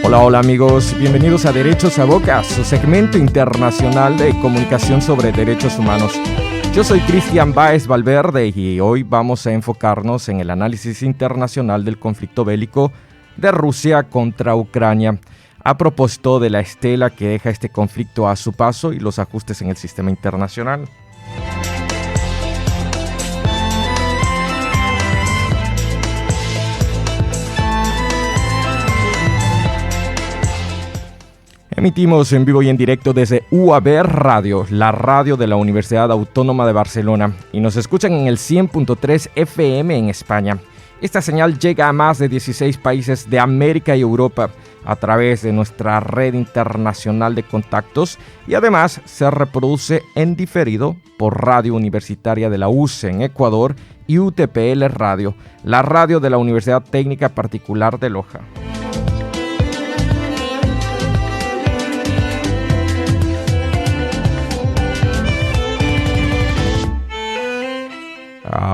Hola, hola amigos, bienvenidos a Derechos a Boca, su segmento internacional de comunicación sobre derechos humanos. Yo soy Cristian Báez Valverde y hoy vamos a enfocarnos en el análisis internacional del conflicto bélico de Rusia contra Ucrania, a propósito de la estela que deja este conflicto a su paso y los ajustes en el sistema internacional. Emitimos en vivo y en directo desde UAB Radio, la radio de la Universidad Autónoma de Barcelona, y nos escuchan en el 100.3 FM en España. Esta señal llega a más de 16 países de América y Europa a través de nuestra red internacional de contactos y además se reproduce en diferido por Radio Universitaria de la UCE en Ecuador y UTPL Radio, la radio de la Universidad Técnica Particular de Loja.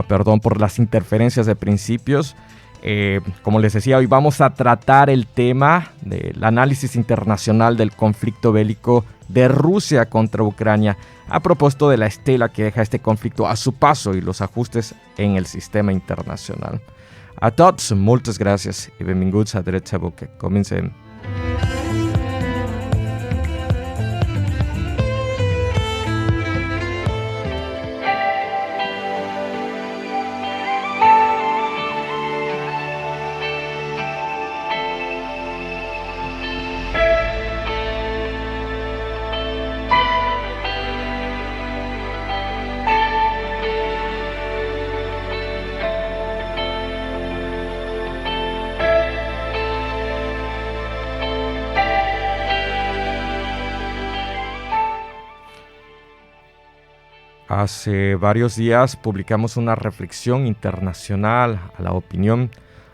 Perdón por las interferencias de principios. Como les decía, hoy vamos a tratar el tema del análisis internacional del conflicto bélico de Rusia contra Ucrania, a propósito de la estela que deja este conflicto a su paso y los ajustes en el sistema internacional. A tots, moltes gràcies i benvinguts a Drets a Boca. Comencem. Hace varios días publicamos una reflexión internacional a la opinión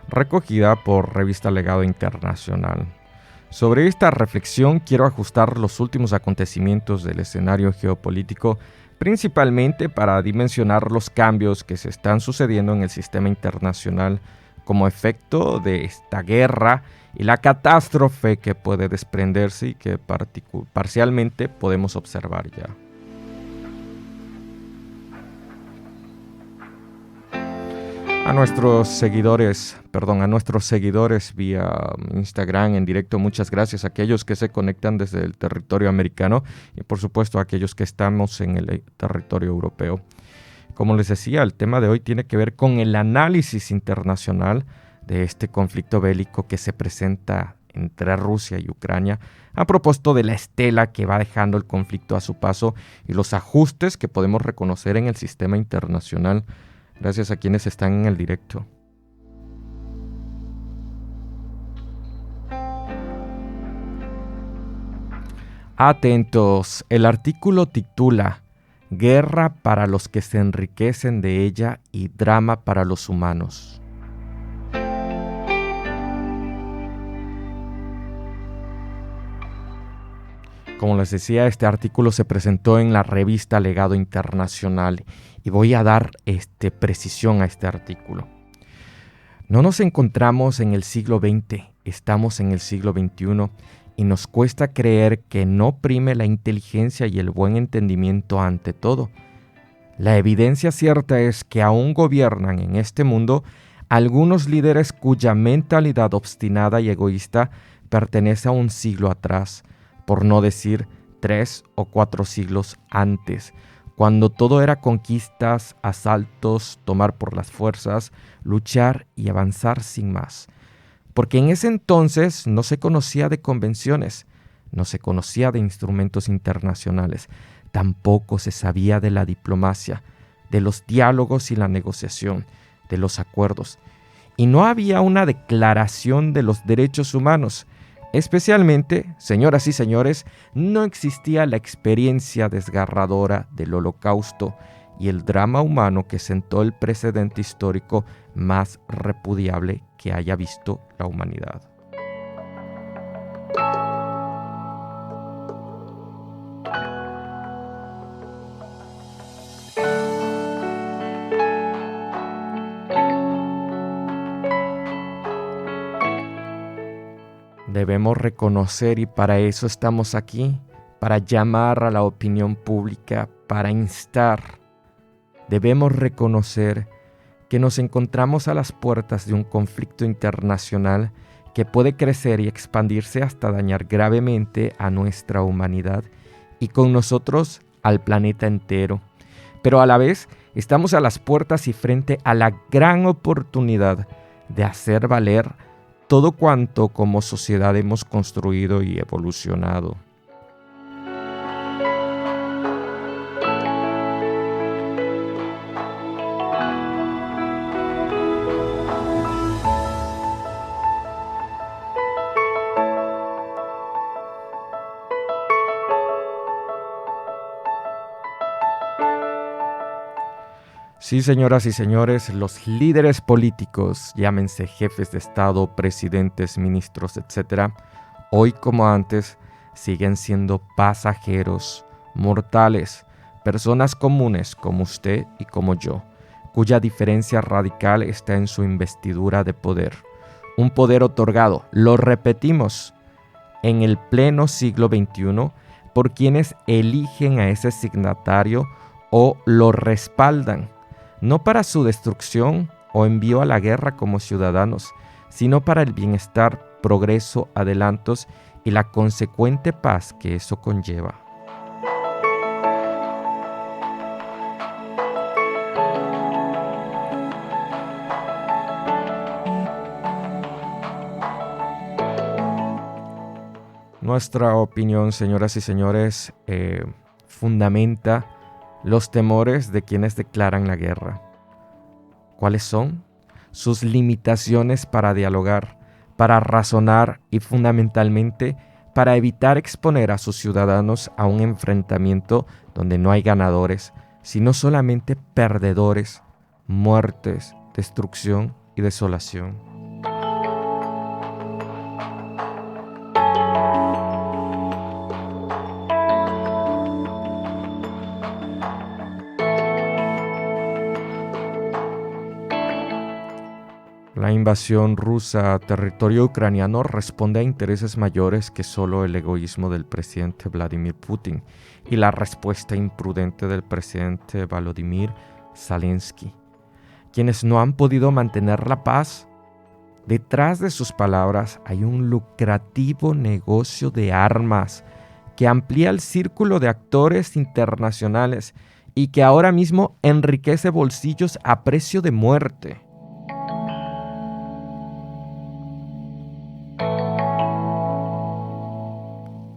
recogida por Revista Legado Internacional. Sobre esta reflexión quiero ajustar los últimos acontecimientos del escenario geopolítico, principalmente para dimensionar los cambios que se están sucediendo en el sistema internacional como efecto de esta guerra y la catástrofe que puede desprenderse y que parcialmente podemos observar ya. A nuestros seguidores vía Instagram en directo, muchas gracias a aquellos que se conectan desde el territorio americano y por supuesto a aquellos que estamos en el territorio europeo. Como les decía, el tema de hoy tiene que ver con el análisis internacional de este conflicto bélico que se presenta entre Rusia y Ucrania, a propósito de la estela que va dejando el conflicto a su paso y los ajustes que podemos reconocer en el sistema internacional. Gracias a quienes están en el directo. Atentos, el artículo titula Guerra para los que se enriquecen de ella y drama para los humanos. Como les decía, este artículo se presentó en la revista Legado Internacional y voy a dar precisión a este artículo. No nos encontramos en el siglo XX, estamos en el siglo XXI y nos cuesta creer que no prime la inteligencia y el buen entendimiento ante todo. La evidencia cierta es que aún gobiernan en este mundo algunos líderes cuya mentalidad obstinada y egoísta pertenece a un siglo atrás, por no decir 3 o 4 siglos antes, cuando todo era conquistas, asaltos, tomar por las fuerzas, luchar y avanzar sin más. Porque en ese entonces no se conocía de convenciones, no se conocía de instrumentos internacionales, tampoco se sabía de la diplomacia, de los diálogos y la negociación, de los acuerdos. Y no había una declaración de los derechos humanos. Especialmente, señoras y señores, no existía la experiencia desgarradora del Holocausto y el drama humano que sentó el precedente histórico más repudiable que haya visto la humanidad. debemos reconocer, y para eso estamos aquí, para llamar a la opinión pública, para instar. Debemos reconocer que nos encontramos a las puertas de un conflicto internacional que puede crecer y expandirse hasta dañar gravemente a nuestra humanidad y con nosotros al planeta entero. Pero a la vez estamos a las puertas y frente a la gran oportunidad de hacer valer todo cuanto como sociedad hemos construido y evolucionado. Sí, señoras y señores, los líderes políticos, llámense jefes de Estado, presidentes, ministros, etc., hoy como antes, siguen siendo pasajeros, mortales, personas comunes como usted y como yo, cuya diferencia radical está en su investidura de poder. Un poder otorgado, lo repetimos, en el pleno siglo XXI, por quienes eligen a ese signatario o lo respaldan, no para su destrucción o envío a la guerra como ciudadanos, sino para el bienestar, progreso, adelantos y la consecuente paz que eso conlleva. Nuestra opinión, señoras y señores, fundamenta los temores de quienes declaran la guerra. ¿Cuáles son? Sus limitaciones para dialogar, para razonar y fundamentalmente para evitar exponer a sus ciudadanos a un enfrentamiento donde no hay ganadores, sino solamente perdedores, muertes, destrucción y desolación. La invasión rusa a territorio ucraniano responde a intereses mayores que solo el egoísmo del presidente Vladimir Putin y la respuesta imprudente del presidente Volodymyr Zelensky, quienes no han podido mantener la paz. Detrás de sus palabras hay un lucrativo negocio de armas que amplía el círculo de actores internacionales y que ahora mismo enriquece bolsillos a precio de muerte.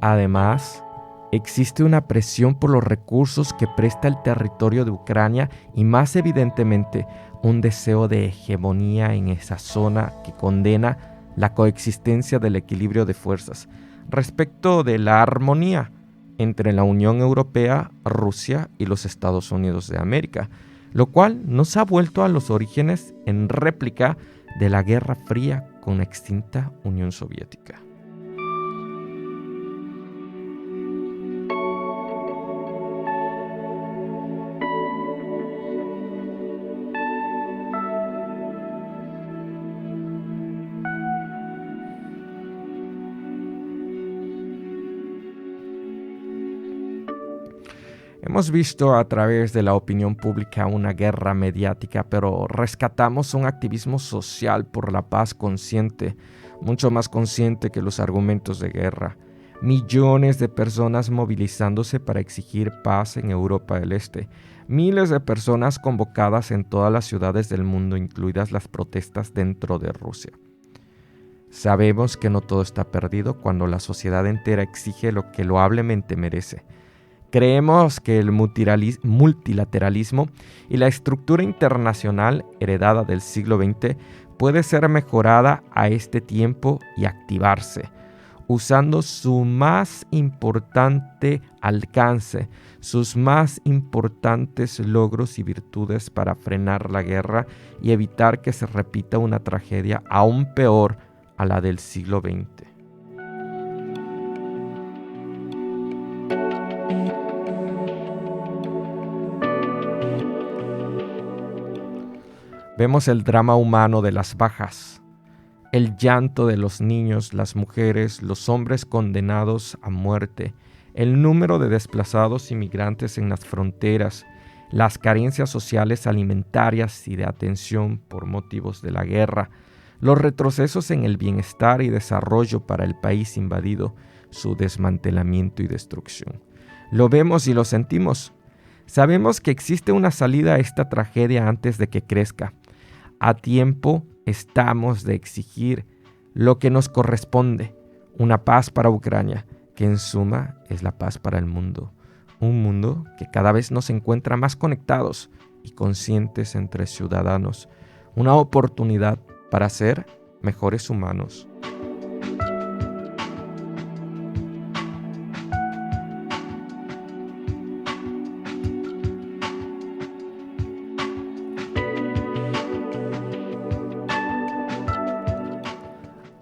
Además, existe una presión por los recursos que presta el territorio de Ucrania y más evidentemente un deseo de hegemonía en esa zona que condena la coexistencia del equilibrio de fuerzas respecto de la armonía entre la Unión Europea, Rusia y los Estados Unidos de América, lo cual nos ha vuelto a los orígenes en réplica de la Guerra Fría con la extinta Unión Soviética. Hemos visto a través de la opinión pública una guerra mediática, pero rescatamos un activismo social por la paz consciente, mucho más consciente que los argumentos de guerra. Millones de personas movilizándose para exigir paz en Europa del Este. Miles de personas convocadas en todas las ciudades del mundo, incluidas las protestas dentro de Rusia. Sabemos que no todo está perdido cuando la sociedad entera exige lo que loablemente merece. Creemos que el multilateralismo y la estructura internacional heredada del siglo XX puede ser mejorada a este tiempo y activarse, usando su más importante alcance, sus más importantes logros y virtudes para frenar la guerra y evitar que se repita una tragedia aún peor a la del siglo XX. Vemos el drama humano de las bajas, el llanto de los niños, las mujeres, los hombres condenados a muerte, el número de desplazados inmigrantes en las fronteras, las carencias sociales alimentarias y de atención por motivos de la guerra, los retrocesos en el bienestar y desarrollo para el país invadido, su desmantelamiento y destrucción. Lo vemos y lo sentimos. Sabemos que existe una salida a esta tragedia antes de que crezca. A tiempo estamos de exigir lo que nos corresponde, una paz para Ucrania, que en suma es la paz para el mundo. Un mundo que cada vez nos encuentra más conectados y conscientes entre ciudadanos. Una oportunidad para ser mejores humanos.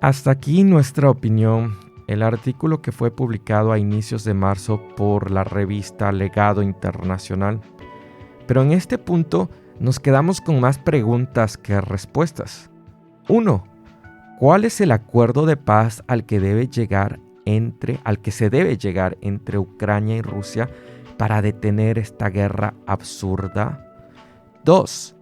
Hasta aquí nuestra opinión. El artículo que fue publicado a inicios de marzo por la revista Legado Internacional. Pero en este punto nos quedamos con más preguntas que respuestas. 1. ¿Cuál es el acuerdo de paz al que se debe llegar entre Ucrania y Rusia para detener esta guerra absurda? 2.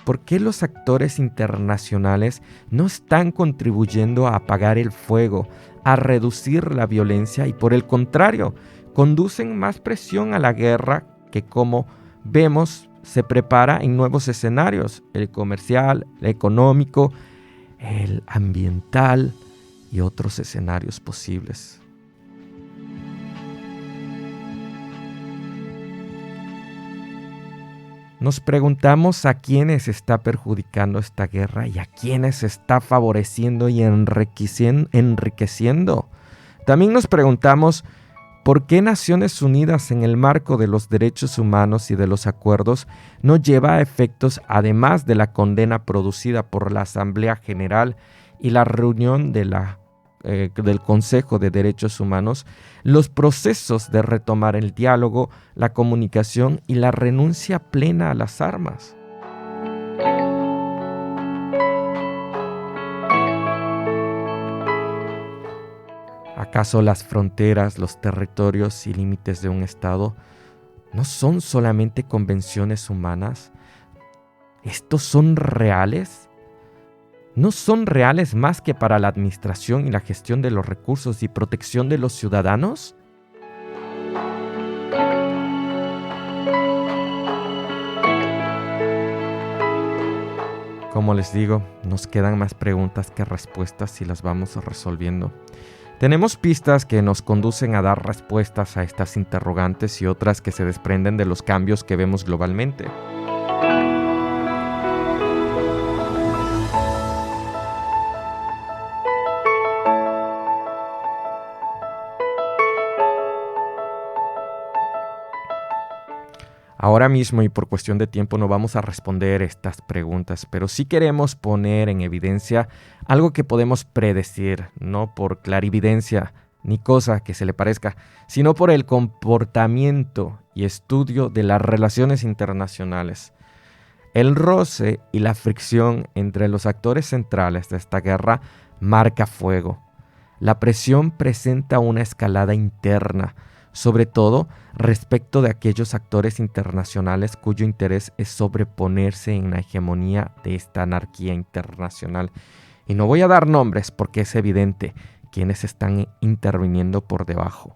¿Por qué los actores internacionales no están contribuyendo a apagar el fuego, a reducir la violencia y por el contrario, conducen más presión a la guerra que, como vemos, se prepara en nuevos escenarios, el comercial, el económico, el ambiental y otros escenarios posibles? Nos preguntamos a quiénes está perjudicando esta guerra y a quiénes está favoreciendo y enriqueciendo. También nos preguntamos por qué Naciones Unidas, en el marco de los derechos humanos y de los acuerdos, no lleva a efectos, además de la condena producida por la Asamblea General y la reunión del Consejo de Derechos Humanos, los procesos de retomar el diálogo, la comunicación y la renuncia plena a las armas. ¿Acaso las fronteras, los territorios y límites de un Estado no son solamente convenciones humanas? ¿Estos son reales? ¿No son reales más que para la administración y la gestión de los recursos y protección de los ciudadanos? Como les digo, nos quedan más preguntas que respuestas y las vamos resolviendo. Tenemos pistas que nos conducen a dar respuestas a estas interrogantes y otras que se desprenden de los cambios que vemos globalmente. Ahora mismo y por cuestión de tiempo no vamos a responder estas preguntas, pero sí queremos poner en evidencia algo que podemos predecir, no por clarividencia ni cosa que se le parezca, sino por el comportamiento y estudio de las relaciones internacionales. El roce y la fricción entre los actores centrales de esta guerra marca fuego. La presión presenta una escalada interna, sobre todo respecto de aquellos actores internacionales cuyo interés es sobreponerse en la hegemonía de esta anarquía internacional. Y no voy a dar nombres porque es evidente quiénes están interviniendo por debajo.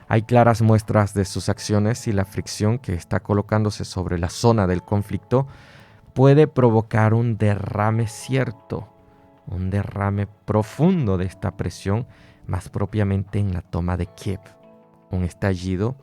Hay claras muestras de sus acciones y la fricción que está colocándose sobre la zona del conflicto puede provocar un derrame cierto, un derrame profundo de esta presión, más propiamente en la toma de Kiev, un estallido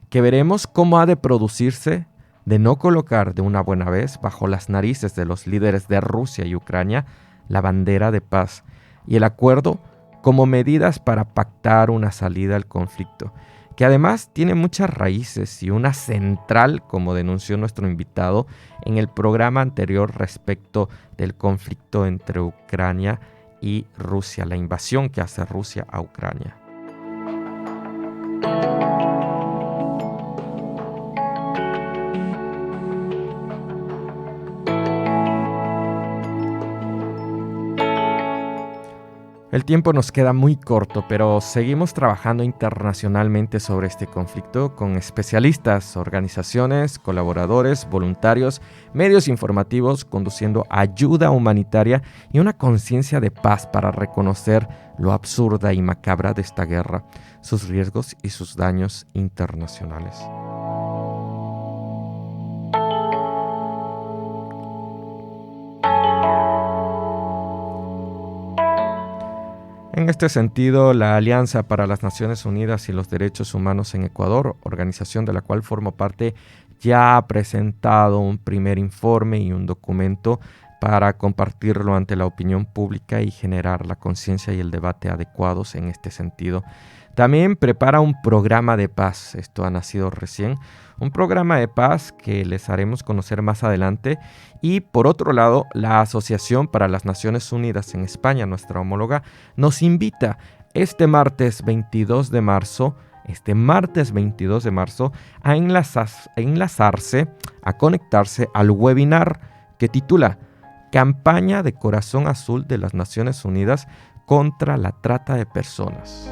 que veremos cómo ha de producirse de no colocar de una buena vez bajo las narices de los líderes de Rusia y Ucrania la bandera de paz y el acuerdo como medidas para pactar una salida al conflicto, que además tiene muchas raíces y una central, como denunció nuestro invitado en el programa anterior respecto del conflicto entre Ucrania y Rusia, la invasión que hace Rusia a Ucrania. El tiempo nos queda muy corto, pero seguimos trabajando internacionalmente sobre este conflicto con especialistas, organizaciones, colaboradores, voluntarios, medios informativos, conduciendo ayuda humanitaria y una conciencia de paz para reconocer lo absurda y macabra de esta guerra, sus riesgos y sus daños internacionales. En este sentido, la Alianza para las Naciones Unidas y los Derechos Humanos en Ecuador, organización de la cual formo parte, ya ha presentado un primer informe y un documento para compartirlo ante la opinión pública y generar la conciencia y el debate adecuados en este sentido. También prepara un programa de paz, esto ha nacido recién, un programa de paz que les haremos conocer más adelante. Y por otro lado, la Asociación para las Naciones Unidas en España, nuestra homóloga, nos invita este martes 22 de marzo, a enlazarse, a conectarse al webinar que titula Campaña de Corazón Azul de las Naciones Unidas contra la trata de personas.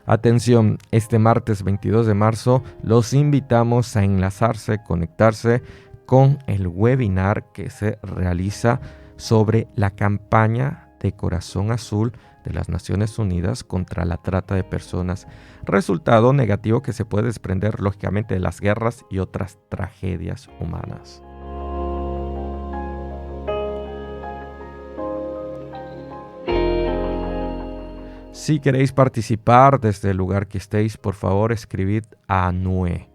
Atención, este martes 22 de marzo los invitamos a enlazarse, conectarse con el webinar que se realiza sobre la campaña de Corazón Azul de las Naciones Unidas contra la trata de personas, resultado negativo que se puede desprender lógicamente de las guerras y otras tragedias humanas. Si queréis participar desde el lugar que estéis, por favor escribid a ANUE,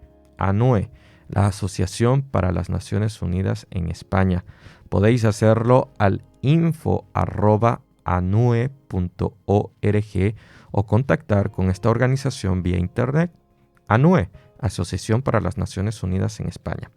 la Asociación para las Naciones Unidas en España. Podéis hacerlo al info@anue.org o contactar con esta organización vía internet. ANUE, Asociación para las Naciones Unidas en España.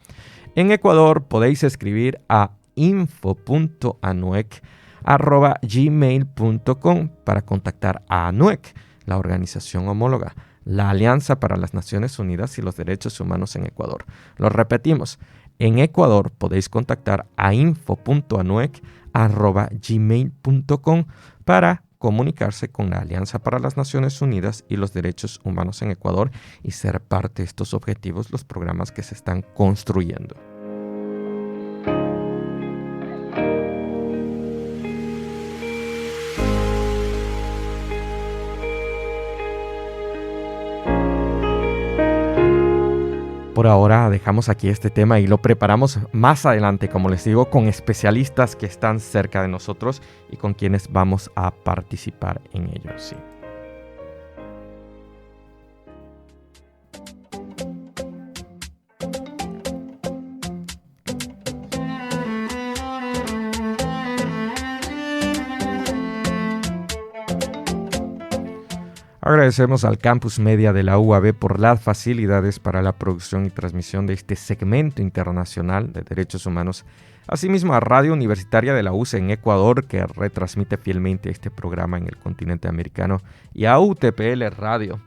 En Ecuador podéis escribir a info.anuec@gmail.com para contactar a ANUEC, la organización homóloga, la Alianza para las Naciones Unidas y los Derechos Humanos en Ecuador. Lo repetimos, en Ecuador podéis contactar a info.anuec@gmail.com para comunicarse con la Alianza para las Naciones Unidas y los Derechos Humanos en Ecuador y ser parte de estos objetivos, los programas que se están construyendo. Por ahora dejamos aquí este tema y lo preparamos más adelante, como les digo, con especialistas que están cerca de nosotros y con quienes vamos a participar en ello. Sí. Agradecemos al Campus Media de la UAB por las facilidades para la producción y transmisión de este segmento internacional de derechos humanos. Asimismo a Radio Universitaria de la UCE en Ecuador, que retransmite fielmente este programa en el continente americano, y a UTPL Radio.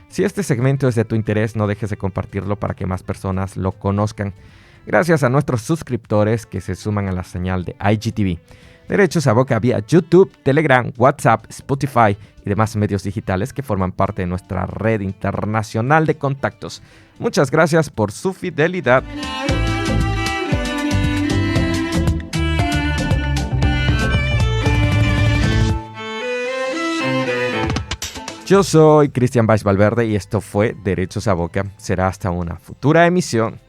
Si este segmento es de tu interés, no dejes de compartirlo para que más personas lo conozcan. Gracias a nuestros suscriptores que se suman a la señal de IGTV. Derechos a Boca vía YouTube, Telegram, WhatsApp, Spotify y demás medios digitales que forman parte de nuestra red internacional de contactos. Muchas gracias por su fidelidad. Yo soy Cristian Valls Valverde y esto fue Derechos a Boca. Será hasta una futura emisión.